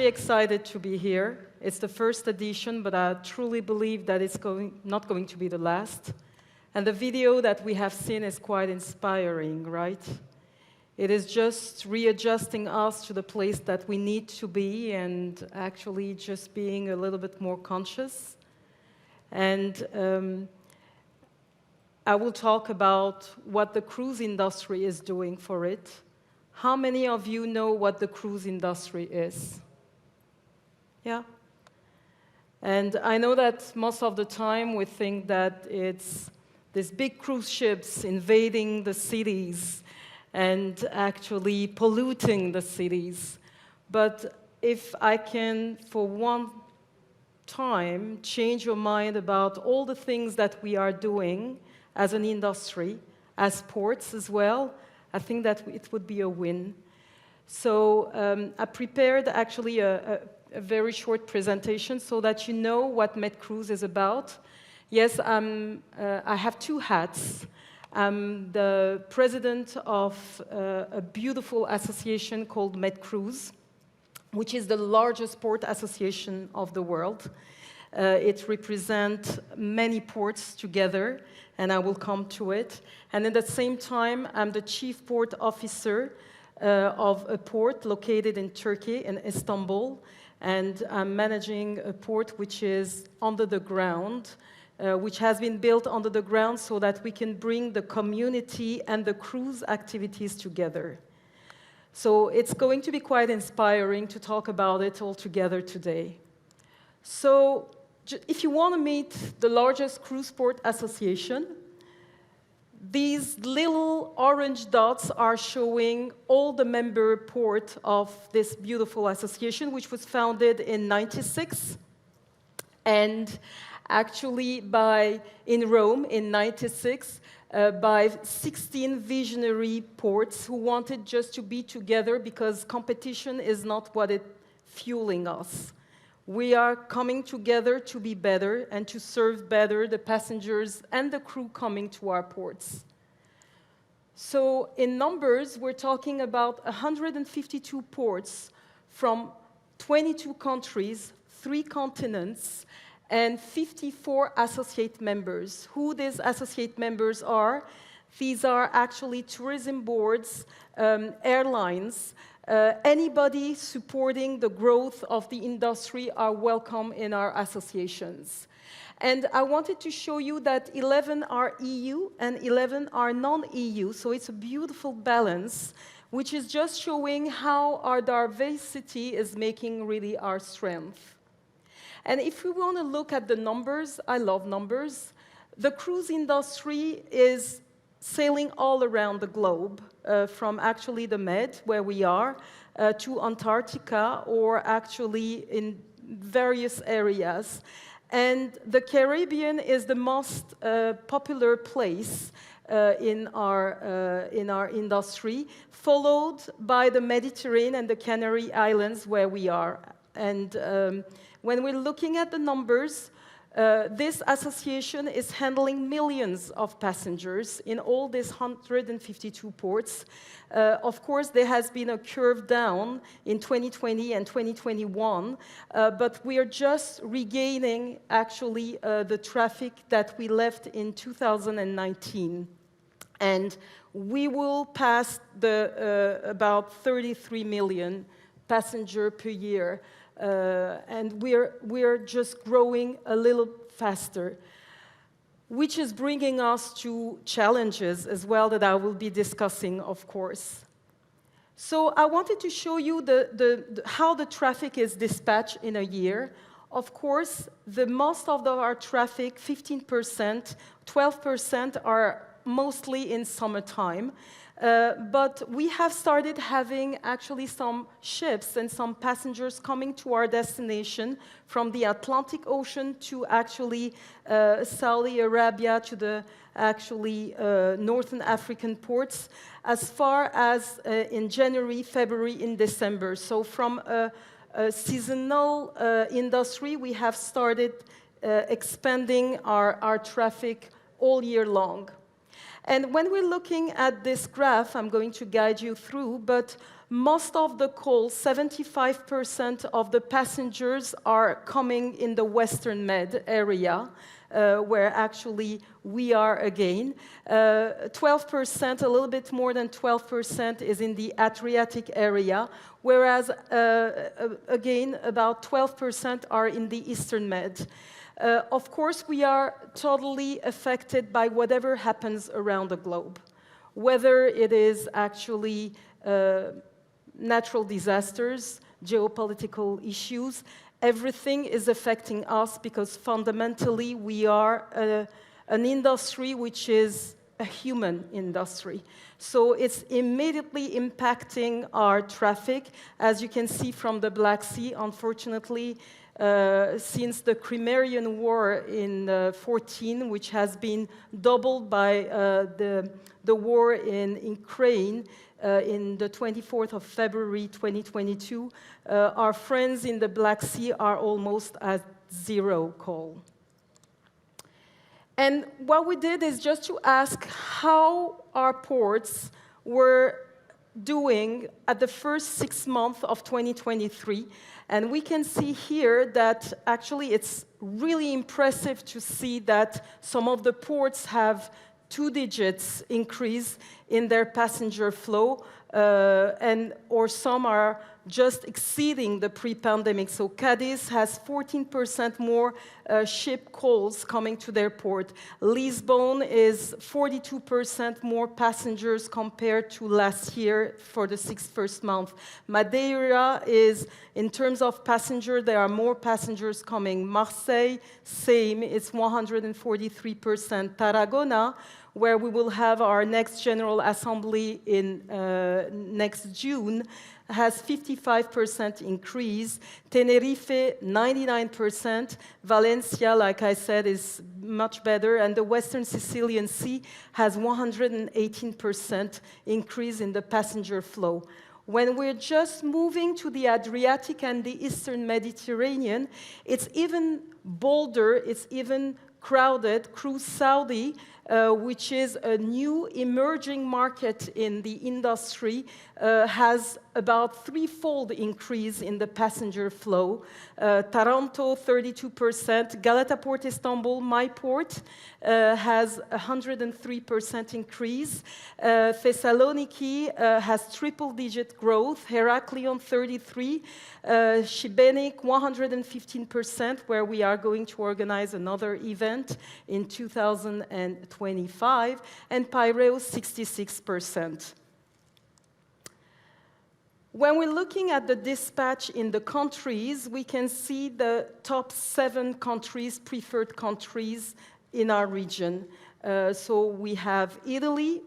very excited to be here. It's the first edition, but I truly believe that it's not going to be the last. And the video that we have seen is quite inspiring, right? It is just readjusting us to the place that we need to be and actually just being a little bit more conscious. And I will talk about what the cruise industry is doing for it. How many of you know what the cruise industry is? Yeah? And I know that most of the time we think that it's these big cruise ships invading the cities and actually polluting the cities. But if I can, for one time, change your mind about all the things that we are doing as an industry, as ports as well, I think that it would be a win. So I prepared actually a very short presentation so that you know what MedCruise is about. Yes, I have two hats. I'm the president of a beautiful association called MedCruise, which is the largest port association of the world. It represents many ports together, and I will come to it. And at the same time, I'm the chief port officer of a port located in Turkey, in Istanbul, and I'm managing a port which is under the ground, which has been built under the ground so that we can bring the community and the cruise activities together. So it's going to be quite inspiring to talk about it all together today. So if you want to meet the largest cruise port association, these little orange dots are showing all the member ports of this beautiful association, which was founded in '96, and actually in Rome in '96 by 16 visionary ports who wanted just to be together because competition is not what is fueling us. We are coming together to be better and to serve better the passengers and the crew coming to our ports. So in numbers, we're talking about 152 ports from 22 countries, 3 continents, and 54 associate members. Who these associate members are? These are actually tourism boards, airlines. Anybody supporting the growth of the industry are welcome in our associations. And I wanted to show you that 11 are EU and 11 are non-EU, so it's a beautiful balance, which is just showing how our diversity is making really our strength. And if we want to look at the numbers, I love numbers, the cruise industry is sailing all around the globe, from actually the Med, where we are, to Antarctica, or actually in various areas. And the Caribbean is the most popular place in our industry, followed by the Mediterranean and the Canary Islands, where we are. And when we're looking at the numbers, this association is handling millions of passengers in all these 152 ports. Of course, there has been a curve down in 2020 and 2021, but we are just regaining, actually, the traffic that we left in 2019. And we will pass about 33 million passengers per year. And we're just growing a little faster, which is bringing us to challenges as well that I will be discussing, of course. So I wanted to show you how the traffic is dispatched in a year. Of course, the most of our traffic, 15%, 12% are mostly in summertime. But we have started having actually some ships and some passengers coming to our destination from the Atlantic Ocean to actually Saudi Arabia, to the actually Northern African ports, as far as in January, February, in December. So from a seasonal industry, we have started expanding our traffic all year long. And when we're looking at this graph, I'm going to guide you through, but most of the calls, 75% of the passengers are coming in the Western Med area, where actually we are again. 12%, a little bit more than 12% is in the Adriatic area, whereas, again, about 12% are in the Eastern Med. Of course, we are totally affected by whatever happens around the globe, whether it is actually natural disasters, geopolitical issues. Everything is affecting us because fundamentally we are an industry which is a human industry. So it's immediately impacting our traffic. As you can see from the Black Sea, unfortunately, since the Crimean War in 14, which has been doubled by the war in Ukraine in the 24th of February 2022, our friends in the Black Sea are almost at zero call. And what we did is just to ask how our ports were doing at the first 6 months of 2023. And we can see here that actually it's really impressive to see that some of the ports have 2 digits increase in their passenger flow, or some are just exceeding the pre-pandemic. So Cadiz has 14% more ship calls coming to their port. Lisbon is 42% more passengers compared to last year for the first 6 months. Madeira is, in terms of passenger, there are more passengers coming. Marseille, same, it's 143%. Tarragona, where we will have our next General Assembly in next June, has 55% increase. Tenerife, 99%. Valencia, like I said, is much better. And the Western Sicilian Sea has 118% increase in the passenger flow. When we're just moving to the Adriatic and the Eastern Mediterranean, it's even bolder, it's even crowded. Cruise Saudi, which is a new emerging market in the industry, has about 3-fold increase in the passenger flow. Taranto, 32%. Galata Port Istanbul, my port, has 103% increase. Thessaloniki has triple-digit growth. Heraklion, 33%. Šibenik, 115%, where we are going to organize another event in 2025. And Piraeus, 66%. When we're looking at the dispatch in the countries, we can see the top 7 countries, preferred countries in our region. So we have Italy,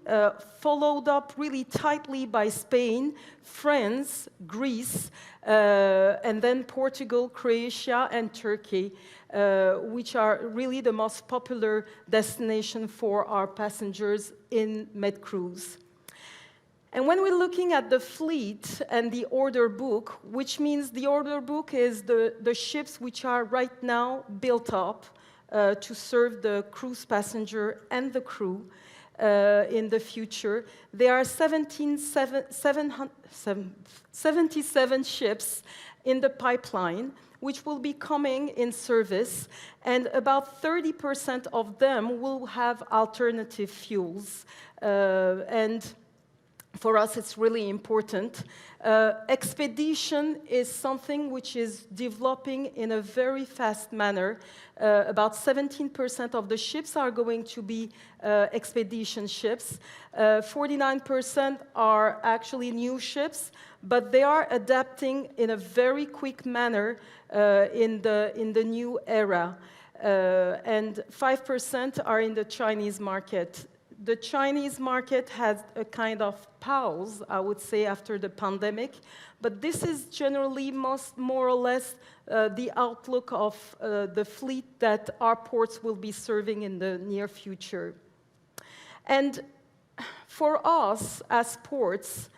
followed up really tightly by Spain, France, Greece, and then Portugal, Croatia, and Turkey, which are really the most popular destination for our passengers in MedCruise. And when we're looking at the fleet and the order book, which means the order book is the ships which are right now built up to serve the cruise passenger and the crew in the future. There are 77 ships in the pipeline, which will be coming in service, and about 30% of them will have alternative fuels. And for us, it's really important. Expedition is something which is developing in a very fast manner. About 17% of the ships are going to be expedition ships. 49% are actually new ships, but they are adapting in a very quick manner in the new era. And 5% are in the Chinese market. The Chinese market has a kind of pause, I would say, after the pandemic, but this is generally more or less the outlook of the fleet that our ports will be serving in the near future. And for us, as ports,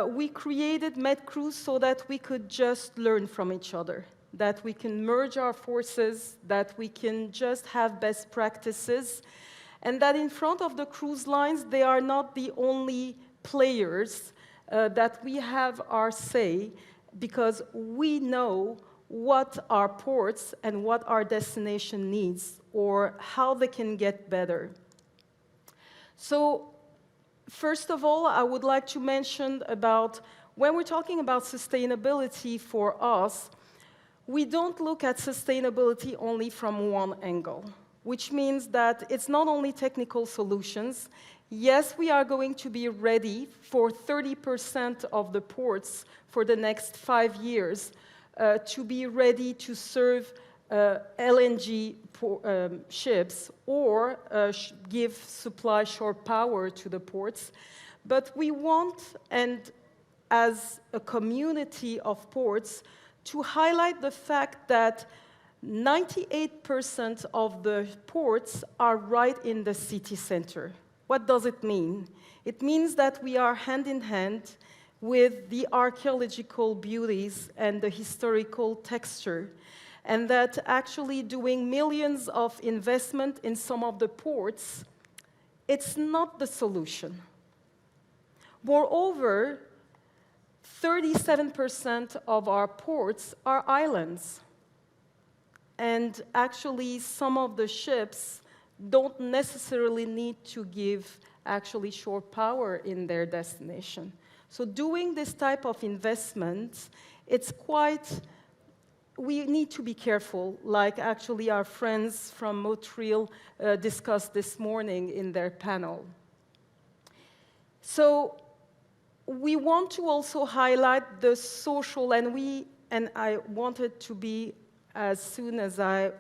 we created MedCruise so that we could just learn from each other, that we can merge our forces, that we can just have best practices. and that in front of the cruise lines, they are not the only players, that we have our say, because we know what our ports and what our destination needs, or how they can get better. So, first of all, I would like to mention about, when we're talking about sustainability for us, we don't look at sustainability only from one angle, which means that it's not only technical solutions. Yes, we are going to be ready for 30% of the ports for the next 5 years to be ready to serve LNG ships or give supply shore power to the ports. But we want, and as a community of ports, to highlight the fact that 98% of the ports are right in the city center. What does it mean? It means that we are hand in hand with the archaeological beauties and the historical texture, and that actually doing millions of investment in some of the ports, it's not the solution. Moreover, 37% of our ports are islands. And actually, some of the ships don't necessarily need to give actually shore power in their destination. So doing this type of investment, it's quite, we need to be careful, like actually our friends from Montreal discussed this morning in their panel. So we want to also highlight the social, and I wanted to be, as soon as I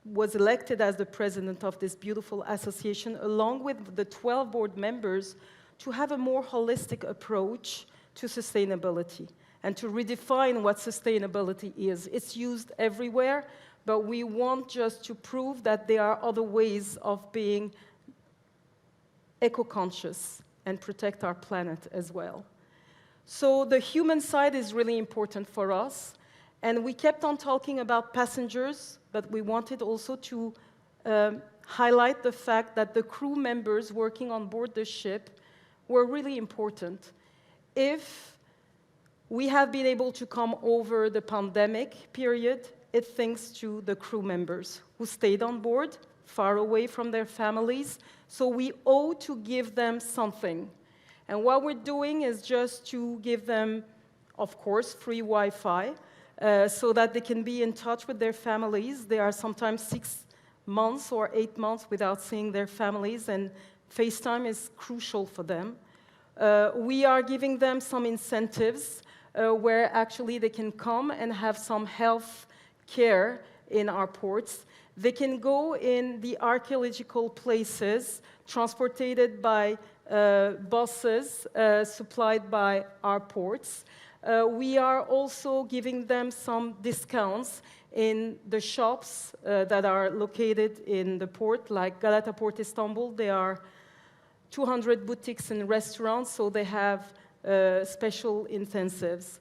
was elected as the president of this beautiful association, along with the 12 board members, to have a more holistic approach to sustainability and to redefine what sustainability is. It's used everywhere, but we want just to prove that there are other ways of being eco-conscious and protect our planet as well. So the human side is really important for us, and we kept on talking about passengers, but we wanted also to highlight the fact that the crew members working on board the ship were really important. If we have been able to come over the pandemic period, it's thanks to the crew members who stayed on board, far away from their families, so we owe to give them something. And what we're doing is just to give them, of course, free Wi-Fi, so that they can be in touch with their families. They are sometimes 6 months or 8 months without seeing their families, and FaceTime is crucial for them. We are giving them some incentives where actually they can come and have some health care in our ports. They can go in the archaeological places transported by buses supplied by our ports. We are also giving them some discounts in the shops that are located in the port, like Galata Port Istanbul. There are 200 boutiques and restaurants, so they have special incentives.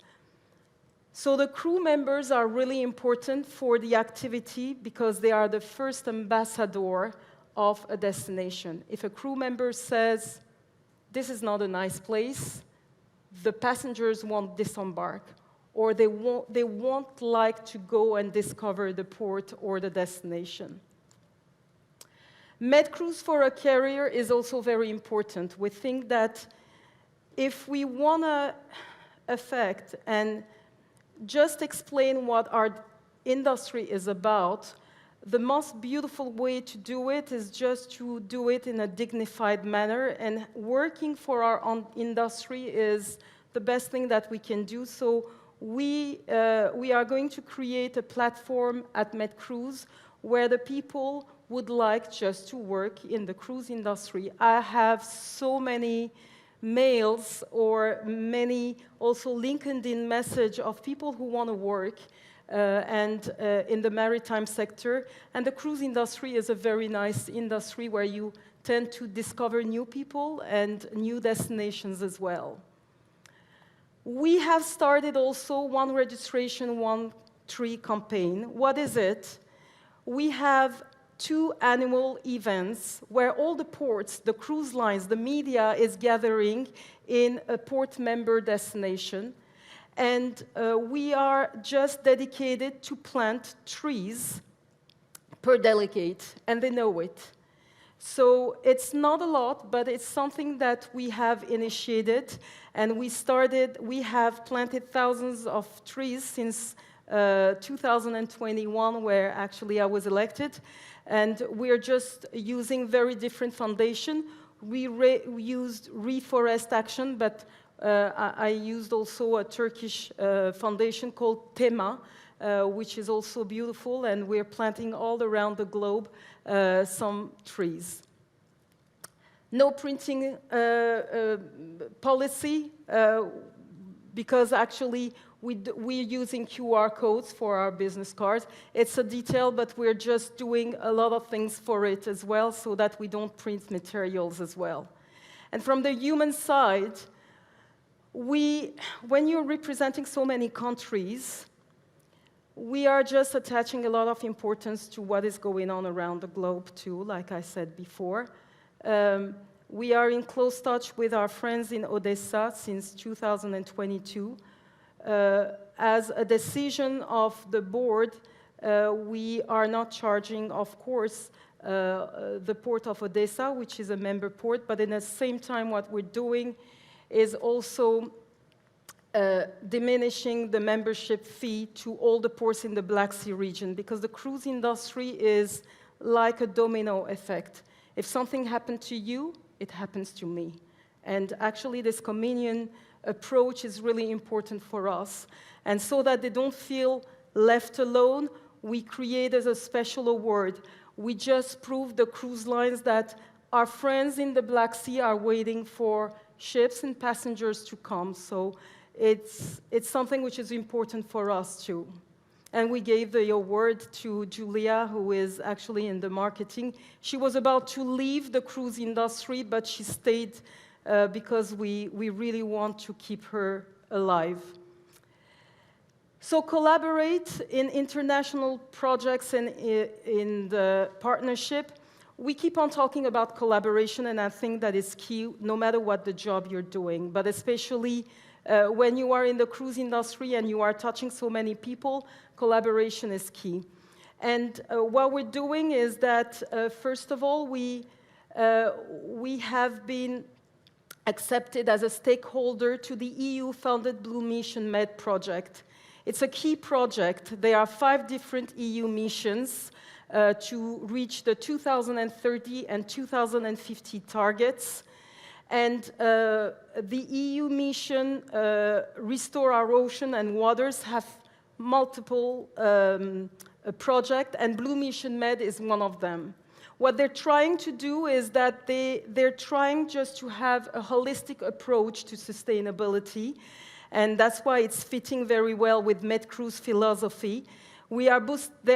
So the crew members are really important for the activity because they are the first ambassador of a destination. If a crew member says, this is not a nice place, the passengers won't disembark, or they won't like to go and discover the port or the destination. MedCruise for a carrier is also very important. We think that if we want to affect and just explain what our industry is about, the most beautiful way to do it is just to do it in a dignified manner, and working for our own industry is the best thing that we can do. So we are going to create a platform at MedCruise where the people would like just to work in the cruise industry. I have so many mails or many also LinkedIn message of people who want to work in the maritime sector. And the cruise industry is a very nice industry where you tend to discover new people and new destinations as well. We have started also One Registration, One Tree campaign. What is it? We have 2 annual events where all the ports, the cruise lines, the media is gathering in a port member destination. And we are just dedicated to plant trees per delegate, and they know it. So it's not a lot, but it's something that we have initiated, and we have planted thousands of trees since 2021, where actually I was elected, and we're just using very different foundation. We used Reforest Action, but I used also a Turkish foundation called Tema, which is also beautiful, and we're planting all around the globe some trees. No printing policy, because actually we're using QR codes for our business cards. It's a detail, but we're just doing a lot of things for it as well, so that we don't print materials as well. And from the human side, when you're representing so many countries, we are just attaching a lot of importance to what is going on around the globe too, like I said before. We are in close touch with our friends in Odessa since 2022. As a decision of the board, we are not charging, of course, the port of Odessa, which is a member port, but in the same time what we're doing is also diminishing the membership fee to all the ports in the Black Sea region, because the cruise industry is like a domino effect. If something happened to you, it happens to me. And actually this communion approach is really important for us. And so that they don't feel left alone, we created a special award. We just proved the cruise lines that our friends in the Black Sea are waiting for ships and passengers to come. So it's something which is important for us too. And we gave the award to Julia, who is actually in the marketing. She was about to leave the cruise industry, but she stayed because we really want to keep her alive. So collaborate in international projects and in the partnership. We keep on talking about collaboration, and I think that is key no matter what the job you're doing, but especially when you are in the cruise industry and you are touching so many people, collaboration is key. And what we're doing is that, first of all, we have been accepted as a stakeholder to the EU-funded Blue Mission Med project. It's a key project. There are 5 different EU missions to reach the 2030 and 2050 targets. And the EU mission, Restore Our Ocean and Waters, have multiple projects, and Blue Mission Med is one of them. What they're trying to do is that they're trying just to have a holistic approach to sustainability, and that's why it's fitting very well with MedCruise philosophy. They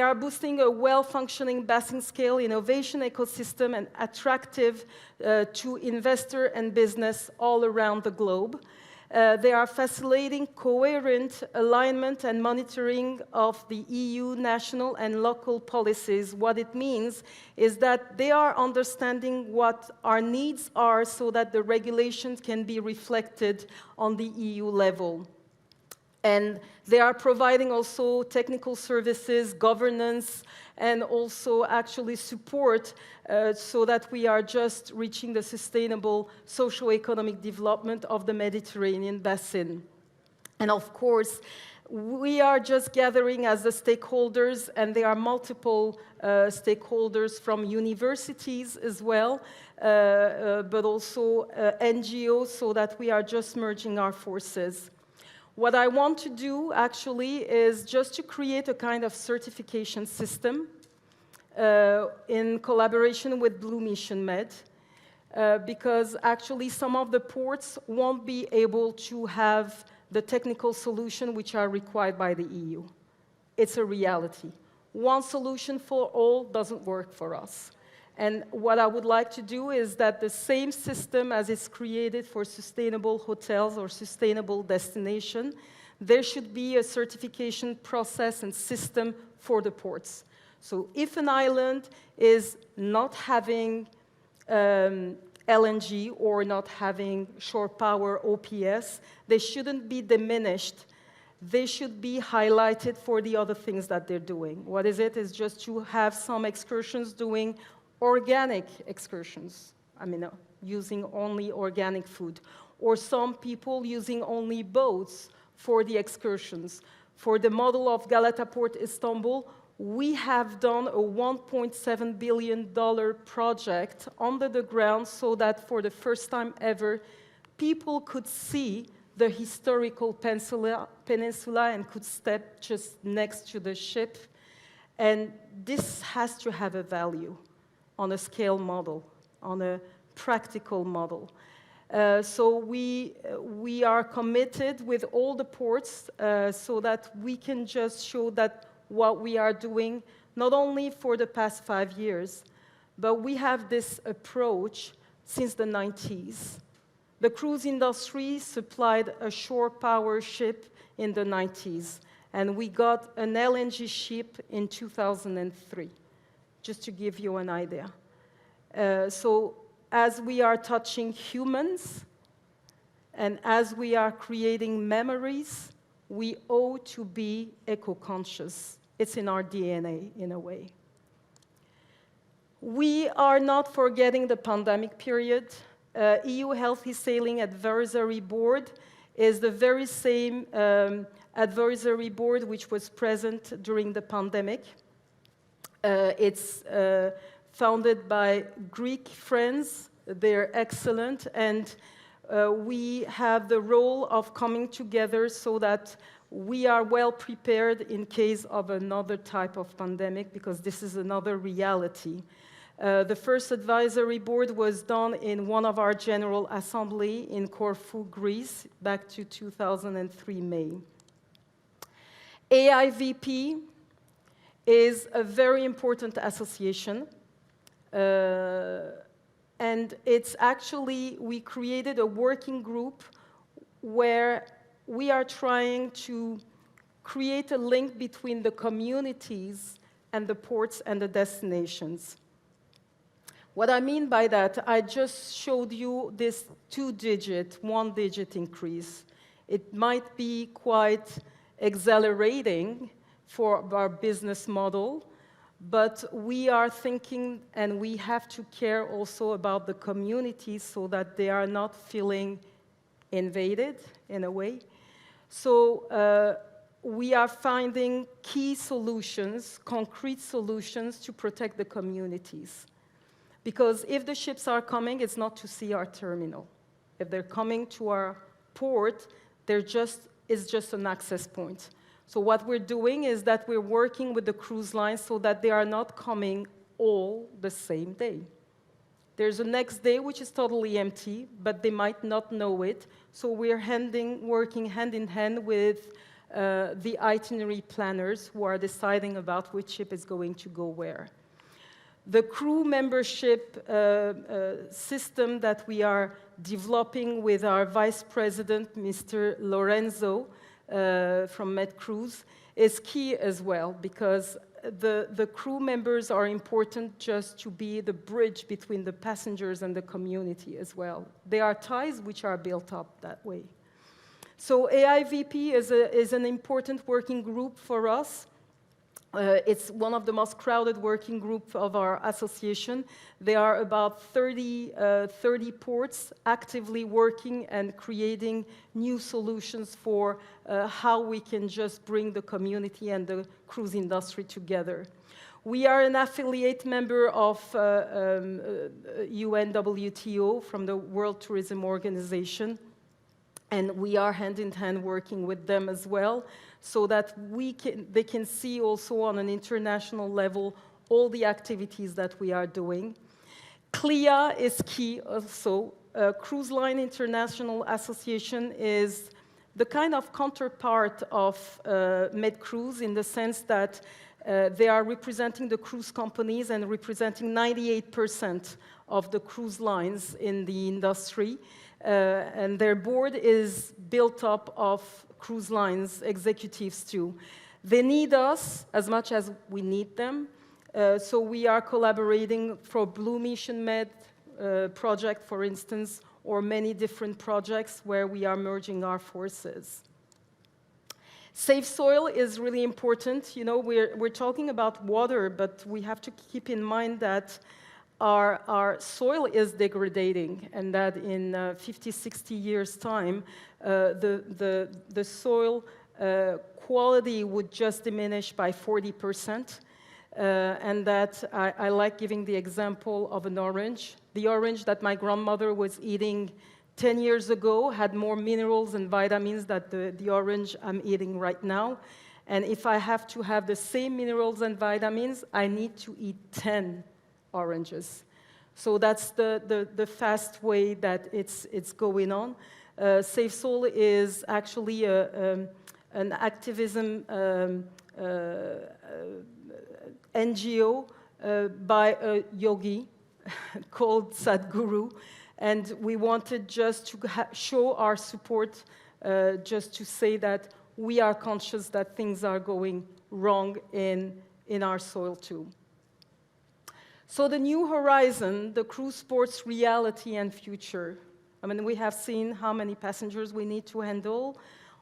are boosting a well-functioning basin scale innovation ecosystem and attractive to investor and business all around the globe. They are facilitating coherent alignment and monitoring of the EU national and local policies. What it means is that they are understanding what our needs are so that the regulations can be reflected on the EU level. And they are providing also technical services, governance, and also actually support so that we are just reaching the sustainable socio-economic development of the Mediterranean basin. And of course, we are just gathering as the stakeholders, and there are multiple stakeholders from universities as well, but also NGOs, so that we are just merging our forces. What I want to do, actually, is just to create a kind of certification system in collaboration with Blue Mission Med, because actually some of the ports won't be able to have the technical solution which are required by the EU. It's a reality. One solution for all doesn't work for us. And what I would like to do is that the same system as is created for sustainable hotels or sustainable destination, there should be a certification process and system for the ports. So if an island is not having LNG or not having shore power OPS, they shouldn't be diminished. They should be highlighted for the other things that they're doing. What is it? Is just to have some excursions doing organic excursions. I mean, using only organic food. Or some people using only boats for the excursions. For the model of Galata Port Istanbul, we have done a $1.7 billion project under the ground so that for the first time ever, people could see the historical peninsula and could step just next to the ship. And this has to have a value on a scale model, on a practical model. So we are committed with all the ports so that we can just show that what we are doing, not only for the past 5 years, but we have this approach since the 90s. The cruise industry supplied a shore power ship in the 90s, and we got an LNG ship in 2003, just to give you an idea. So as we are touching humans, and as we are creating memories, we owe to be eco-conscious. It's in our DNA, in a way. We are not forgetting the pandemic period. EU Healthy Sailing Advisory Board is the very same advisory board which was present during the pandemic. It's founded by Greek friends. They're excellent, and we have the role of coming together so that we are well prepared in case of another type of pandemic, because this is another reality. The first advisory board was done in one of our General Assembly in Corfu, Greece, back to 2003 May. AIVP is a very important association. And it's actually, we created a working group where we are trying to create a link between the communities and the ports and the destinations. What I mean by that, I just showed you this one-digit increase. It might be quite exhilarating for our business model, but we are thinking, and we have to care also about the communities so that they are not feeling invaded, in a way. So we are finding key solutions, concrete solutions to protect the communities. Because if the ships are coming, it's not to see our terminal. If they're coming to our port, it's just an access point. So what we're doing is that we're working with the cruise lines so that they are not coming all the same day. There's a next day which is totally empty, but they might not know it. So we're working hand in hand with the itinerary planners who are deciding about which ship is going to go where. The crew membership system that we are developing with our Vice President, Mr. Lorenzo, from MedCruise, is key as well, because the crew members are important just to be the bridge between the passengers and the community as well. There are ties which are built up that way. So AIVP is an important working group for us. It's one of the most crowded working groups of our association. There are about 30 ports actively working and creating new solutions for how we can just bring the community and the cruise industry together. We are an affiliate member of UNWTO from the World Tourism Organization, and we are hand in hand working with them as well, so that they can see also on an international level all the activities that we are doing. CLIA is key also. Cruise Line International Association is the kind of counterpart of MedCruise in the sense that they are representing the cruise companies and representing 98% of the cruise lines in the industry. And their board is built up of cruise lines executives too. They need us as much as we need them. So we are collaborating for Blue Mission Med project, for instance, or many different projects where we are merging our forces. Safe soil is really important. You know, we're talking about water, but we have to keep in mind that our soil is degrading, and that in 50, 60 years' time, the soil quality would just diminish by 40%. And that I like giving the example of an orange. The orange that my grandmother was eating 10 years ago had more minerals and vitamins than the orange I'm eating right now. And if I have to have the same minerals and vitamins, I need to eat 10 oranges. So that's the fast way that it's going on. Safe Soul is actually an activism NGO by a yogi called Sadhguru, and we wanted just to show our support, just to say that we are conscious that things are going wrong in our soil too. So the new horizon, the cruise port's reality and future. I mean, we have seen how many passengers we need to handle,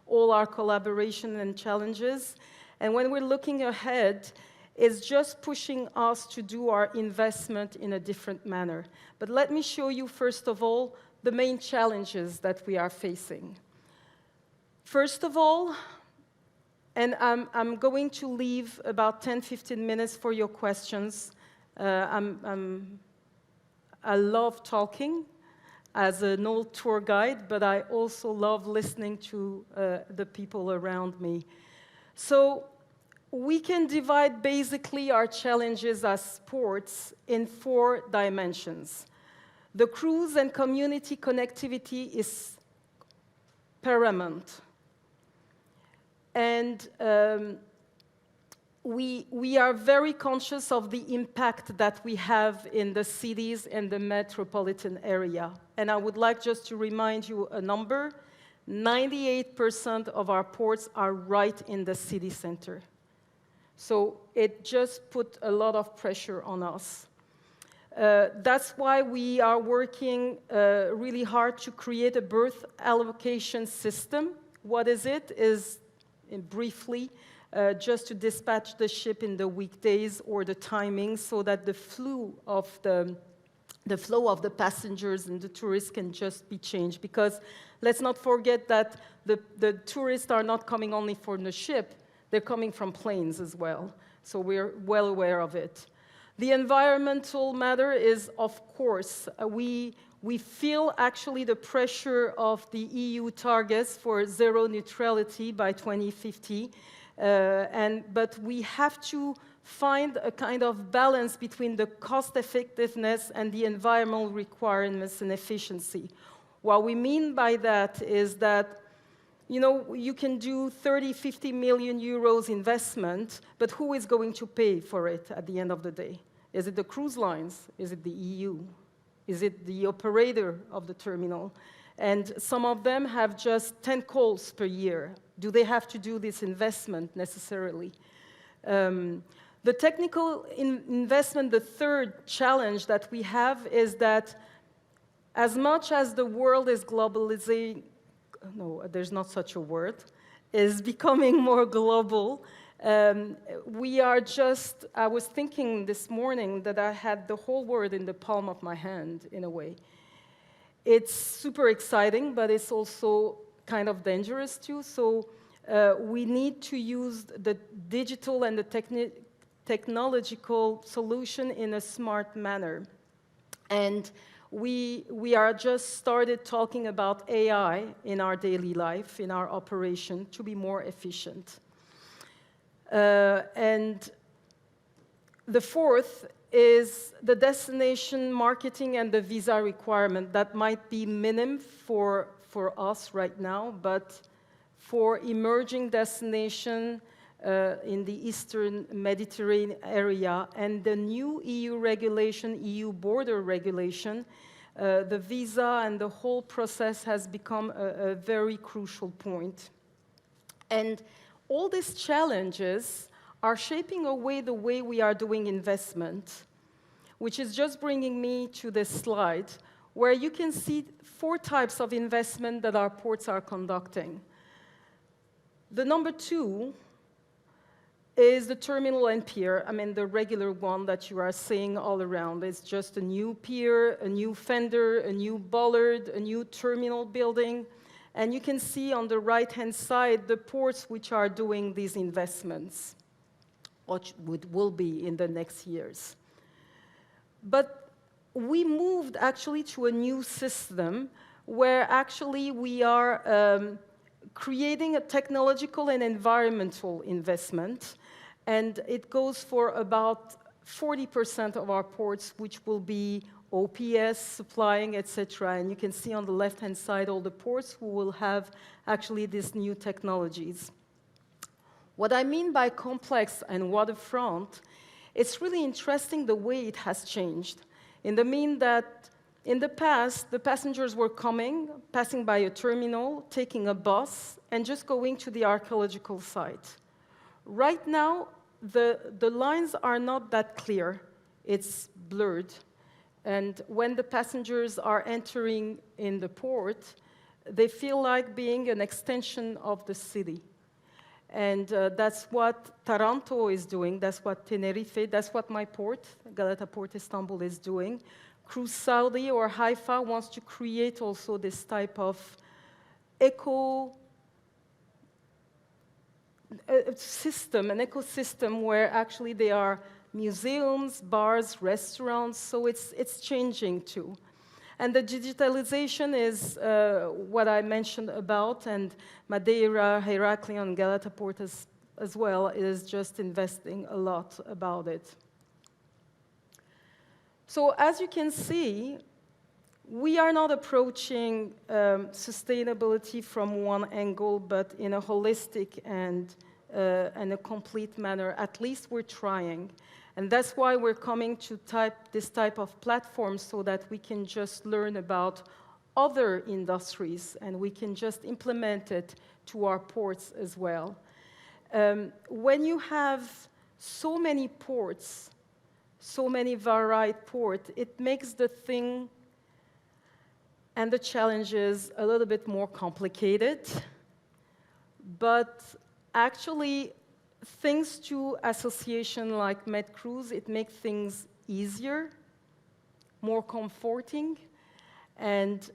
all our collaboration and challenges, and when we're looking ahead, it's just pushing us to do our investment in a different manner. But let me show you, first of all, the main challenges that we are facing. First of all, and I'm going to leave about 10, 15 minutes for your questions. I love talking as an old tour guide, but I also love listening to the people around me. So we can divide basically our challenges as ports in 4 dimensions. The cruise and community connectivity is paramount. And we are very conscious of the impact that we have in the cities and the metropolitan area. And I would like just to remind you a number. 98% of our ports are right in the city center. So it just put a lot of pressure on us. That's why we are working really hard to create a berth allocation system. What is it? Is, briefly, just to dispatch the ship in the weekdays or the timing so that the flow of the passengers and the tourists can just be changed. Because let's not forget that the tourists are not coming only for the ship, they're coming from planes as well. So we're well aware of it. The environmental matter is, of course, we feel actually the pressure of the EU targets for zero neutrality by 2050. But we have to find a kind of balance between the cost effectiveness and the environmental requirements and efficiency. What we mean by that is that, you know, you can do 30, 50 million euros investment, but who is going to pay for it at the end of the day? Is it the cruise lines? Is it the EU? Is it the operator of the terminal? And some of them have just 10 calls per year. Do they have to do this investment necessarily? The technical investment, the third challenge that we have is that as much as the world is globalizing, no, there's not such a word, is becoming more global, we are just, I was thinking this morning that I had the whole world in the palm of my hand, in a way. It's super exciting, but it's also kind of dangerous too. So we need to use the digital and the technological solution in a smart manner. And we are just started talking about AI in our daily life, in our operation, to be more efficient. And the fourth is the destination marketing and the visa requirement. That might be minimum for us right now, but for emerging destination in the Eastern Mediterranean area and the new EU regulation, EU border regulation, the visa and the whole process has become a very crucial point. And all these challenges are shaping away the way we are doing investment, which is just bringing me to this slide, where you can see 4 types of investment that our ports are conducting. The number 2 is the terminal and pier. I mean, the regular one that you are seeing all around. It's just a new pier, a new fender, a new bollard, a new terminal building. And you can see on the right-hand side the ports which are doing these investments, which will be in the next years. But we moved actually to a new system where actually we are creating a technological and environmental investment. And it goes for about 40% of our ports, which will be OPS, supplying, etc. And you can see on the left-hand side all the ports who will have actually these new technologies. What I mean by complex and waterfront, it's really interesting the way it has changed. In the mean that in the past, the passengers were passing by a terminal, taking a bus, and just going to the archaeological site. Right now, the lines are not that clear. It's blurred. And when the passengers are entering in the port, they feel like being an extension of the city. And that's what Taranto is doing, that's what Tenerife, that's what my port, Galata Port Istanbul, is doing. Cruise Saudi or Haifa wants to create also this type of system, an ecosystem where actually there are museums, bars, restaurants, so it's changing too. And the digitalization is what I mentioned about, and Madeira, Heraklion, Galata Port as well is just investing a lot about it. So as you can see, we are not approaching sustainability from one angle, but in a holistic and a complete manner. At least we're trying. And that's why we're coming to this type of platform so that we can just learn about other industries and we can just implement it to our ports as well. When you have so many ports, so many varied ports, it makes the thing and the challenges a little bit more complicated. But actually, thanks to association like MedCruise, it makes things easier, more comforting, and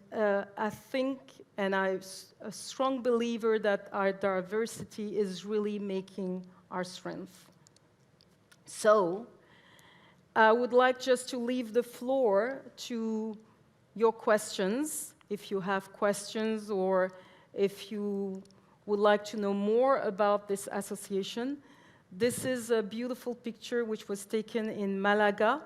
I think, and I'm a strong believer that our diversity is really making our strength. So, I would like just to leave the floor to your questions, if you have questions or if you would like to know more about this association. This is a beautiful picture which was taken in Malaga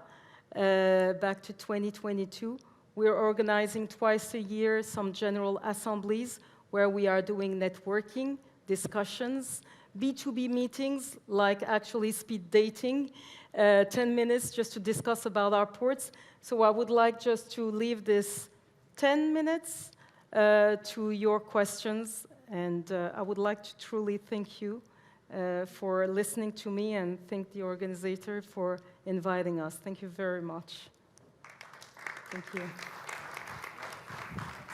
back to 2022. We're organizing twice a year some general assemblies where we are doing networking, discussions, B2B meetings, like actually speed dating, 10 minutes just to discuss about our ports. So I would like just to leave this 10 minutes to your questions. And I would like to truly thank you for listening to me and thank the organizer for inviting us. Thank you very much. Thank you.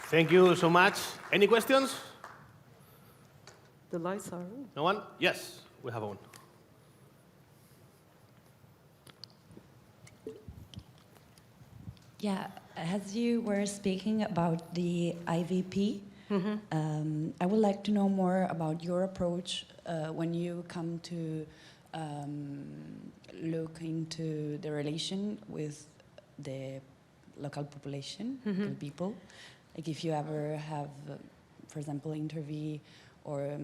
Thank you so much. Any questions? The lights are on. No one? Yes, we have one. Yeah, as you were speaking about the IVP, I would like to know more about your approach when you come to look into the relation with the local population, local people. Like if you ever have, for example, interview or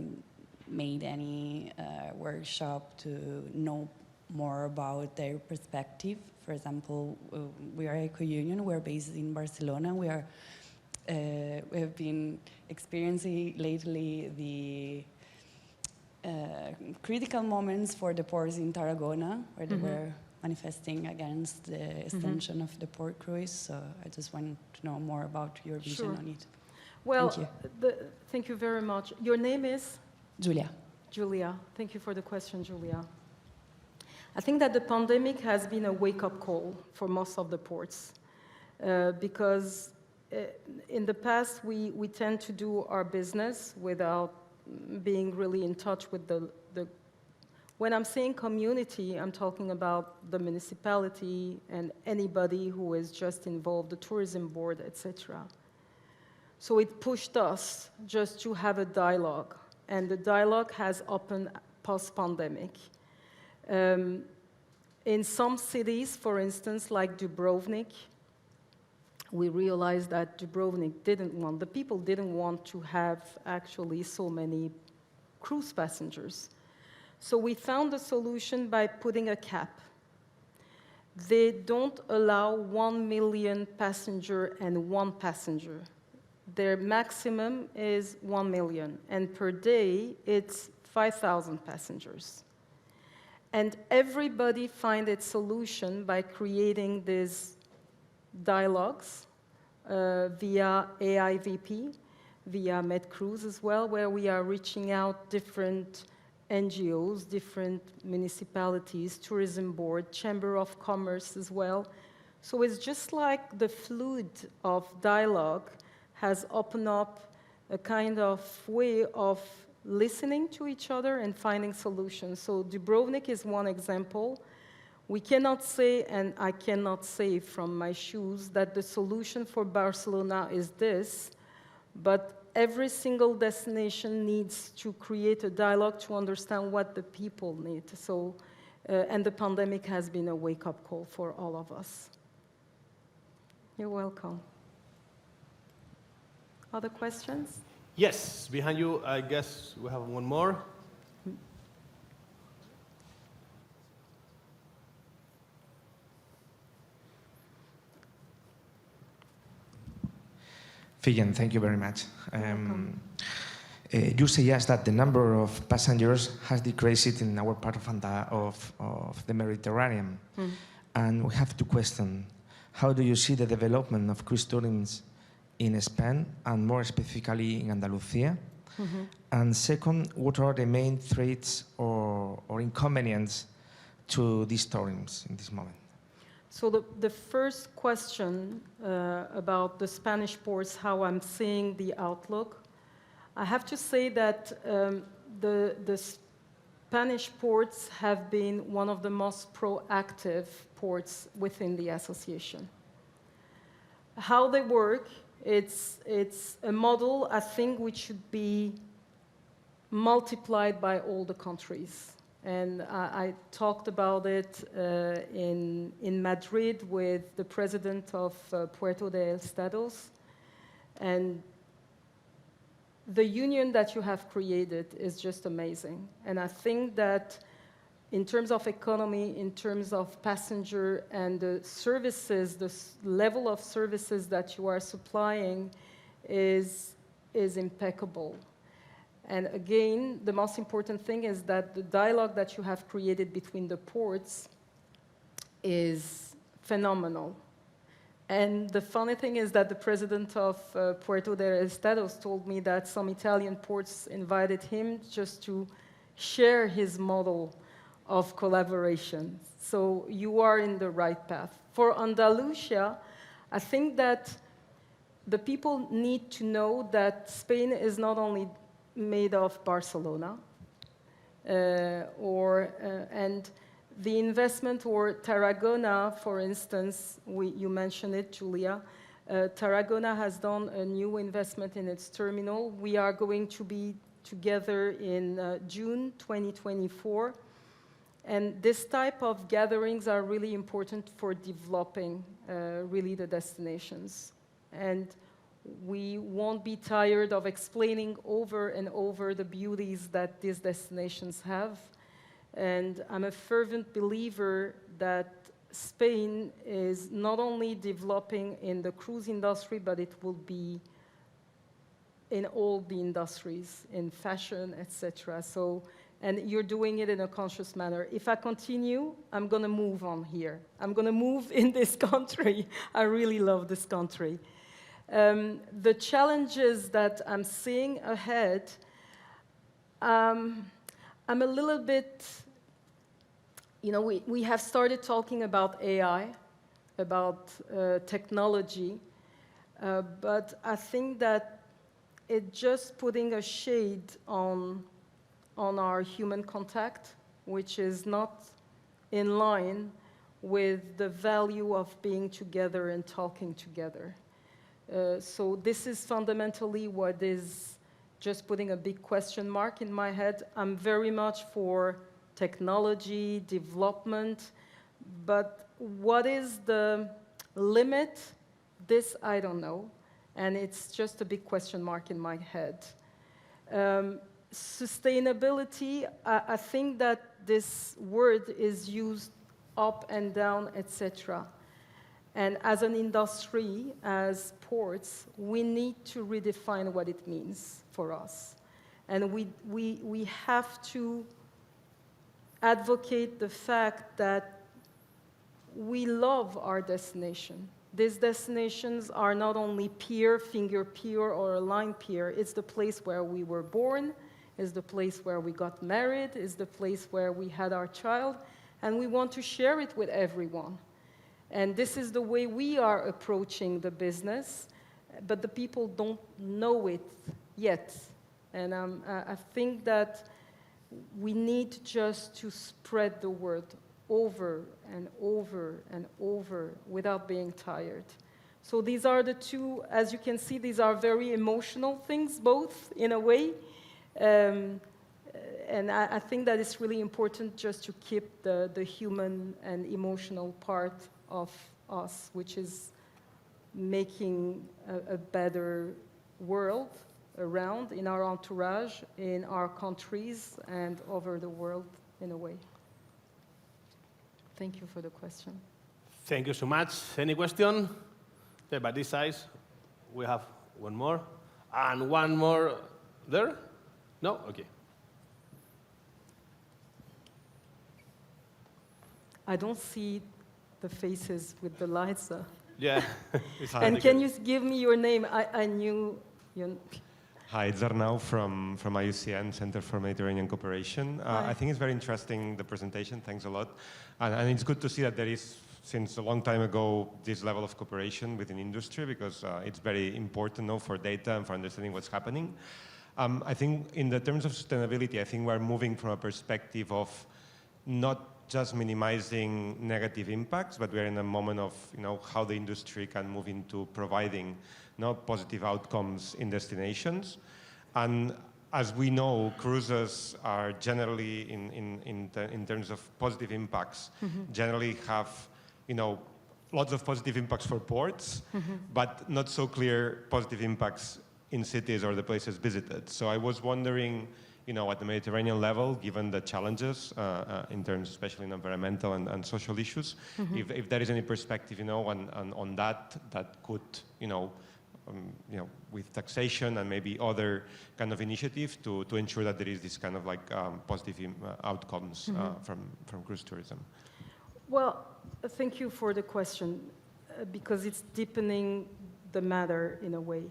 made any workshop to know more about their perspective. For example, we are Eco-Union, we're based in Barcelona. We have been experiencing lately the critical moments for the ports in Tarragona, where they were manifesting against the extension of the port cruise. So I just want to know more about your vision on it. Well, thank you. Thank you very much. Your name is? Julia. Julia. Thank you for the question, Julia. I think that the pandemic has been a wake-up call for most of the ports because in the past we tend to do our business without being really in touch with the when I'm saying community, I'm talking about the municipality and anybody who is just involved, the tourism board, etc. So it pushed us just to have a dialogue, and the dialogue has opened post-pandemic. In some cities, for instance, like Dubrovnik, we realized that Dubrovnik the people didn't want to have actually so many cruise passengers. So we found a solution by putting a cap. They don't allow 1 million passenger and one passenger. Their maximum is 1 million, and per day it's 5,000 passengers. And everybody find its solution by creating these dialogues via AIVP, via MedCruise as well, where we are reaching out different NGOs, different municipalities, tourism board, chamber of commerce as well. So it's just like the fluid of dialogue has opened up a kind of way of listening to each other and finding solutions. So Dubrovnik is one example. We cannot say, and I cannot say from my shoes, that the solution for Barcelona is this, but every single destination needs to create a dialogue to understand what the people need. So, and the pandemic has been a wake-up call for all of us. You're welcome. Other questions? Yes, behind you, I guess we have one more. Figen, thank you very much. You suggest that the number of passengers has decreased in our part of the Mediterranean. And we have two questions. How do you see the development of cruise tourism in Spain, and more specifically in Andalusia? And second, what are the main threats or inconvenients to these tourism in this moment? So the first question about the Spanish ports, how I'm seeing the outlook, I have to say that the Spanish ports have been one of the most proactive ports within the association. How they work, it's a model, I think, which should be multiplied by all the countries. And I talked about it in Madrid with the president of Puerto de Estados. And the union that you have created is just amazing. And I think that in terms of economy, in terms of passenger and the services, the level of services that you are supplying is impeccable. And again, the most important thing is that the dialogue that you have created between the ports is phenomenal. And the funny thing is that the president of Puerto de Estados told me that some Italian ports invited him just to share his model of collaboration. So you are in the right path. For Andalusia, I think that the people need to know that Spain is not only made of Barcelona, and the investment, or Tarragona, for instance, you mentioned it, Julia. Tarragona has done a new investment in its terminal. We are going to be together in June 2024. And this type of gatherings are really important for developing really the destinations. And we won't be tired of explaining over and over the beauties that these destinations have. And I'm a fervent believer that Spain is not only developing in the cruise industry, but it will be in all the industries, in fashion, etc. So, and you're doing it in a conscious manner. If I continue, I'm going to move on here. I'm going to move in this country. I really love this country. The challenges that I'm seeing ahead, I'm a little bit we have started talking about AI, about technology, but I think that it's just putting a shade on our human contact, which is not in line with the value of being together and talking together. So this is fundamentally what is just putting a big question mark in my head. I'm very much for technology, development, but what is the limit? This I don't know, and it's just a big question mark in my head. Sustainability, I think that this word is used up and down, etc. And as an industry, as ports, we need to redefine what it means for us. And we have to advocate the fact that we love our destination. These destinations are not only pier, finger pier, or a line pier. It's the place where we were born, it's the place where we got married, it's the place where we had our child, and we want to share it with everyone. And this is the way we are approaching the business, but the people don't know it yet. And I think that we need just to spread the word over and over and over without being tired. So these are the two, as you can see, these are very emotional things, both, in a way. And I think that it's really important just to keep the human and emotional part of us, which is making a better world around, in our entourage, in our countries, and over the world, in a way. Thank you for the question. Thank you so much. Any question? Okay, by this size, we have one more. And one more there? No? Okay. I don't see the faces with the lights. Yeah. And can you give me your name? I knew you. Hi, it's Arnau from IUCN, Center for Mediterranean Cooperation. I think it's very interesting, the presentation, thanks a lot. And it's good to see that there is, since a long time ago, this level of cooperation within industry, because it's very important now for data and for understanding what's happening. I think in the terms of sustainability, I think we're moving from a perspective of not just minimizing negative impacts, but we're in a moment of how the industry can move into providing positive outcomes in destinations. And as we know, cruises are generally, in terms of positive impacts, generally have lots of positive impacts for ports, but not so clear positive impacts in cities or the places visited. So I was wondering, at the Mediterranean level, given the challenges in terms, especially in environmental and social issues, if there is any perspective, on that could, with taxation and maybe other kind of initiatives to ensure that there is this kind of positive outcomes from cruise tourism. Well, thank you for the question, because it's deepening the matter in a way.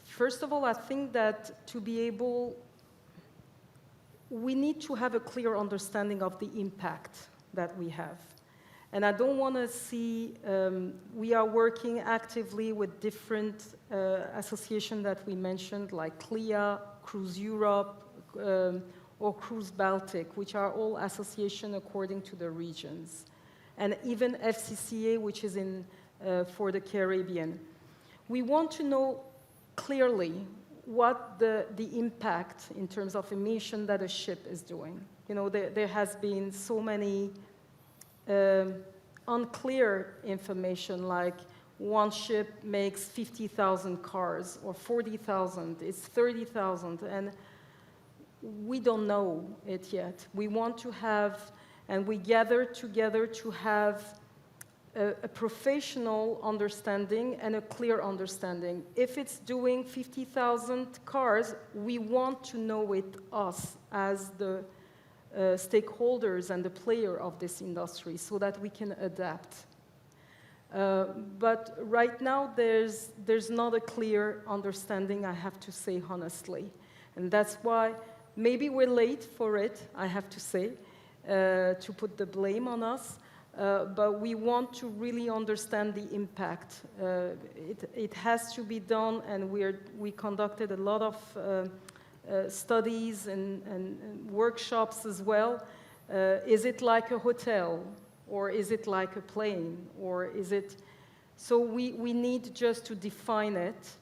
First of all, I think that to be able, we need to have a clear understanding of the impact that we have. And I don't want to see, we are working actively with different associations that we mentioned, like CLIA, Cruise Europe, or Cruise Baltic, which are all associations according to the regions. And even FCCA, which is for the Caribbean. We want to know clearly what the impact in terms of emission that a ship is doing. There has been so many unclear information, like one ship makes 50,000 cars or 40,000, it's 30,000, and we don't know it yet. We want to have, and we gather together to have a professional understanding and a clear understanding. If it's doing 50,000 cars, we want to know it, us, as the stakeholders and the player of this industry, so that we can adapt. But right now, there's not a clear understanding, I have to say honestly. And that's why maybe we're late for it, I have to say. to put the blame on us. But we want to really understand the impact. It has to be done, and we conducted a lot of studies and workshops as well. Is it like a hotel, or is it like a plane, or is it? So we need just to define it.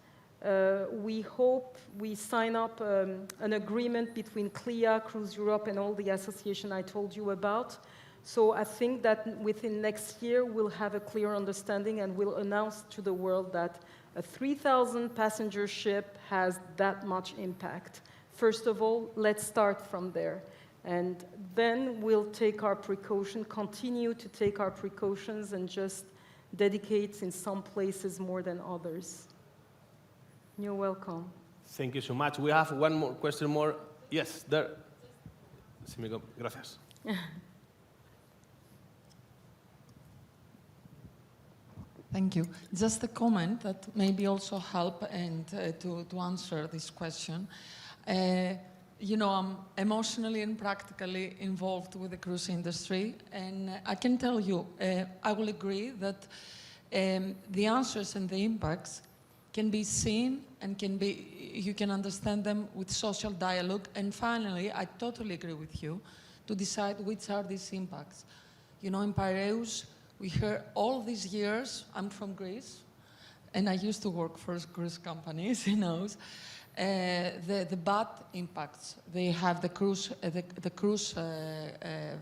We hope we sign up an agreement between CLIA, Cruise Europe, and all the association I told you about. So I think that within next year, we'll have a clear understanding, and we'll announce to the world that a 3,000 passenger ship has that much impact. First of all, let's start from there. And then we'll take our precaution, continue to take our precautions, and just dedicate in some places more than others. You're welcome. Thank you so much. We have one more question more. Yes, there. Gracias. Thank you. Just a comment that maybe also help and to answer this question. You know, I'm emotionally and practically involved with the cruise industry, and I can tell you, I will agree that the answers and the impacts can be seen and you can understand them with social dialogue. And finally, I totally agree with you to decide which are these impacts. You know, in Piraeus, we heard all these years, I'm from Greece, and I used to work for cruise companies, you know, the bad impacts. They have the cruise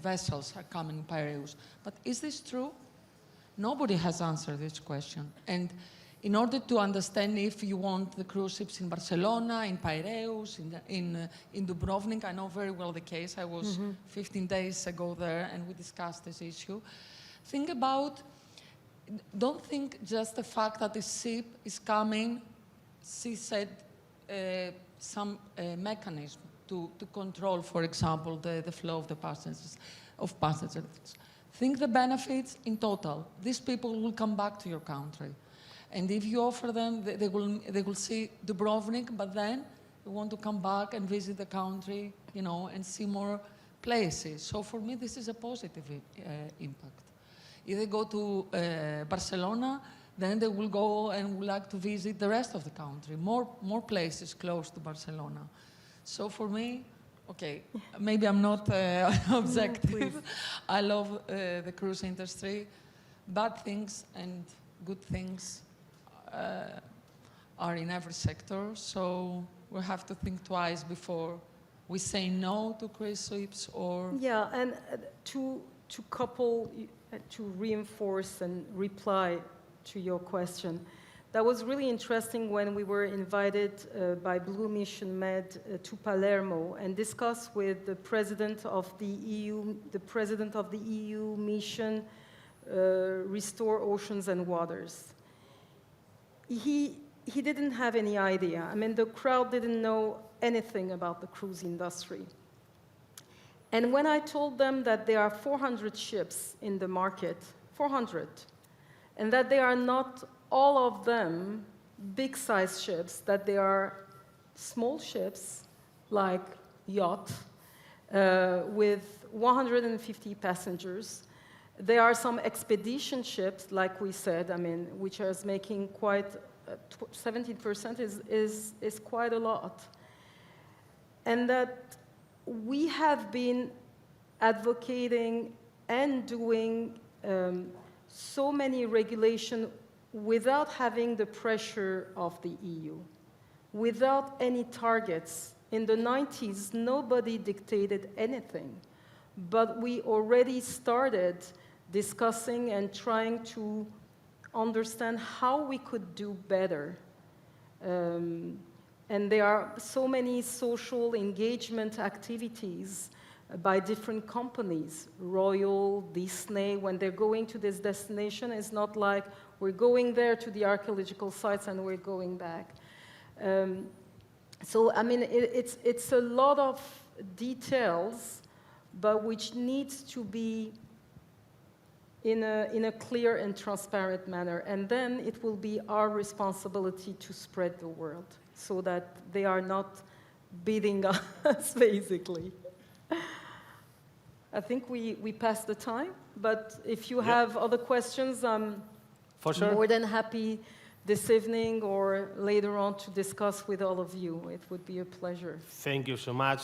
vessels are coming in Piraeus. But is this true? Nobody has answered this question. And in order to understand if you want the cruise ships in Barcelona, in Piraeus, in Dubrovnik, I know very well the case. I was 15 days ago there, and we discussed this issue. Think about, don't think just the fact that the ship is coming, she said some mechanism to control, for example, the flow of the passengers. Think the benefits in total. These people will come back to your country. And if you offer them, they will see Dubrovnik, but then they want to come back and visit the country, you know, and see more places. So for me, this is a positive impact. If they go to Barcelona, then they will go and would like to visit the rest of the country, more places close to Barcelona. So for me, okay, maybe I'm not objective. I love the cruise industry. Bad things and good things are in every sector, so we have to think twice before we say no to cruise ships or... Yeah, and to reinforce and reply to your question, that was really interesting when we were invited by Blue Mission Med to Palermo and discussed with the president of the EU mission Restore Oceans and Waters. He didn't have any idea. I mean, the crowd didn't know anything about the cruise industry. And when I told them that there are 400 ships in the market, 400, and that they are not all of them big-size ships, that they are small ships, like yacht, with 150 passengers. There are some expedition ships, like we said, I mean, which are making quite, 17% is quite a lot. And that we have been advocating and doing so many regulations without having the pressure of the EU, without any targets. In the 90s, nobody dictated anything, but we already started discussing and trying to understand how we could do better. And there are so many social engagement activities by different companies. Royal, Disney, when they're going to this destination, it's not like we're going there to the archaeological sites and we're going back. So, I mean, it's a lot of details, but which needs to be in a clear and transparent manner. And then it will be our responsibility to spread the word so that they are not beating us, basically. I think we passed the time, but if you Yeah. have other questions, I'm For sure. more than happy this evening or later on to discuss with all of you. It would be a pleasure. Thank you so much.